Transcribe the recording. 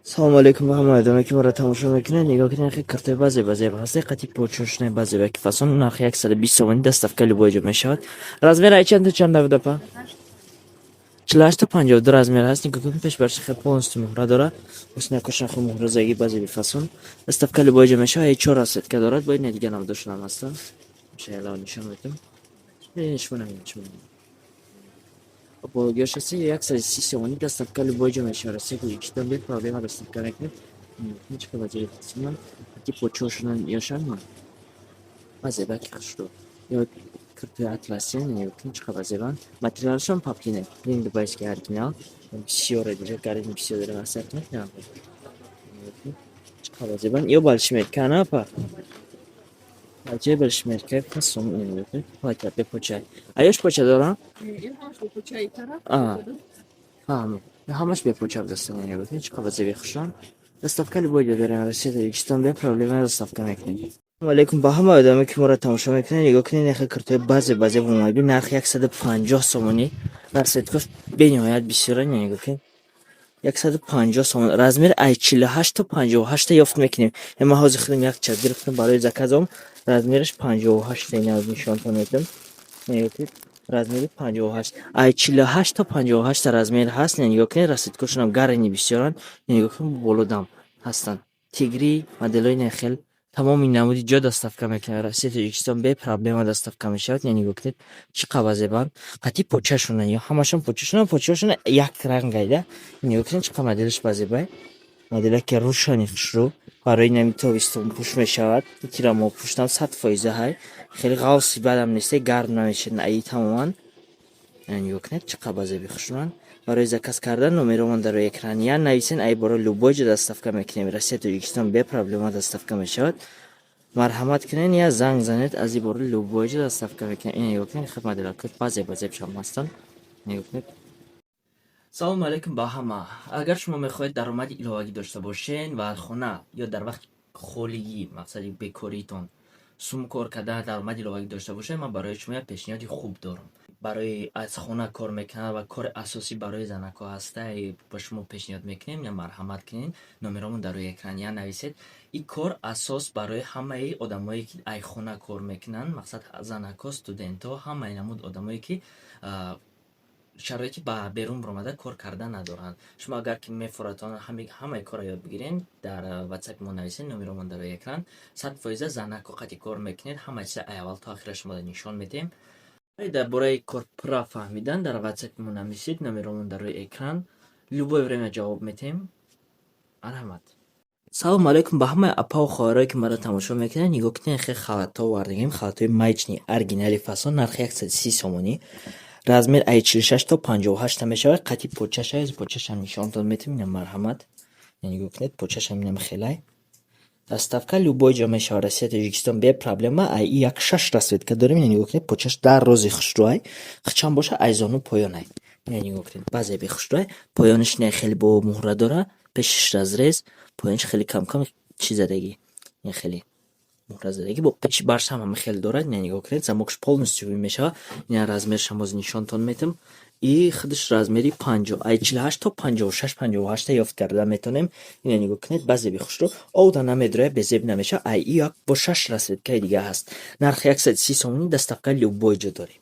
салому алейкум ба ҳамаи одаме ки моро тамошо мекунед. Нигоҳ кунед хеле картои базе ҳаст. Қати почушне базе ки фасон нархи 120 сомонӣ доставка любой ҷо мешавад. Размери ай чанд давида па 48 то 52 размер ҳаст. Нигоҳ кунед пешбарши хеле полностью муҳра дорад. Усне кошна хо муҳразаги базе фасон доставка любой ҷо мешавад. Ай 4 расетка дорад. Бояд не дига навдошунам ҳастан. Шайла нишон медам. Нишон. Геошаси 130 сомонӣ доставка любой ҷо мешавад. Узбекистон бе проблема доставка мекунед. Ничего ваҷиҳи хисман типо чошунан ёшанма базебаки хушро ё картои атласиан ё ничего базебан материалшон папкине ин дубайский оригинал бисёр диҷа гарин бисёр дара асат мекунам ничего базебан ё большимерка напа аҷе большимерка фасон ин плакат бе почай аяш поча дора ҳамаш бе поча дастан ничего базеби хушан доставка любой ҷо дорем. Россия Узбекистон бе проблема доставка мекунем. Салому алейкум ба ҳама одаме ки моро тамошо мекунед. Нигоҳ кунед нахе картои базе бумаби нархи 150 сомонӣ расеткош бениҳоят бисёра. Нигоҳ кунед 150 сомон размер ай 48 то 58 ёфт мекунем. Ма ҳозир худам як чат гирифтам барои заказом. Размераш 58 ин нишонтон метам. Нигоҳ кунед размери 58 ай 48 то 58 размер ҳаст. Нигоҳ кунед расеткошонам гарани бисёран. Нигоҳ кунед болодам ҳастанд. Тигри моделои нахел тамоми намуди ҷо доставка мекунад. Россия Таҷикистон бе проблема доставка мешавад. Нигоҳ кунед чӣ қавазебанд қати почашонан ё ҳамашон почашонан почашонан як рангайда. Нигоҳ кунед чӣ қа моделаш базебай моделаки рӯшани хушрӯ барои нами тобистон пӯш мешавад. Тира мо пӯштам 100% ҳай хеле ғавси бадам несте гарм намешавад аи тамоман. Нигоҳ кунед чӣ қа базеби хушрӯан барои заказ кардан номеромон дар рӯи экран я нависен ай боро любой ҷо доставка мекунем. Россия Таҷикистон бе проблема доставка мешавад. Марҳамат кунед я занг занед аз ин боро любой ҷо доставка мекунем. Нигоҳ кунед хеле моделаки базебшам ҳастанд. Нигоҳ кунед. салому алейкум ба ҳама. Агар шумо мехоҳед даромади иловагӣ дошта бошед ва аз хона ё дар вақти холигӣ мақсади бекоритон сум кор кардан даромади иловагӣ дошта бошед, ман барои шумо як пешниҳоди хуб дорам. Барои аз хона кор мекунад ва кори асосӣ барои занако ҳаста ба шумо пешниҳод мекунем. Я марҳамат кунед номеромон дар рӯи экран я нависед. Ин кор асос барои ҳамаи одамое ки ай хона кор мекунанд, мақсад занако студентҳо ҳамаи намуд одамое ки шароити ба берун баромада кор кардан надоранд. Шумо агар ки мефоратон ҳамаи корро ёд бигирен дар WhatsApp мо нависед номеромон дар рӯи экран 100% занако қати кор мекунед. Ҳама чиза ай аввал то охира шумо нишон медем. Дар бораи кор пура фаҳмидан дар WhatsApp мо нависед номеромон дар рӯи экран любое время ҷавоб медем. Марҳамат. салому алейкум ба ҳамаи апао хоҳарое ки маро тамошо мекунед. Нигоҳ кунед хеле халатҳо вардагим. Халатҳои майчни оригинали фасон нархи 130 сомонӣ размер ай 46 то 58 мешавад. қати почашам нишонтон метам. ина марҳамат. Нигоҳ кунед почашам ина хелай доставка любой ҷо мешавад. Россия Таҷикистон бе проблема ай 6 расветка дорем. Нигоҳ кунед почаш дар рози хушрӯай хичам боша ай зону поёнай. Нигоҳ кунед базеби хушрӯай поёнаш не хеле бо муҳра дора, пешаш разрез, поёнаш хеле кам чизадагӣ. Не хеле муҳразадагӣ бо пеши баршам ҳама хеле дорад. Нигоҳ кунед замокш полностью мешавад. ина размершам боз нишонтон метам. И худаш размери 50 ай 48 то 56 ёфт карда метонем. ина нигоҳ кунед базеби хушрӯ ода намедрояд безеб намешавад. ай як бо 6 расветкаи дига ҳаст. Нархи 130 сомонӣ доставка любой ҷо дорем.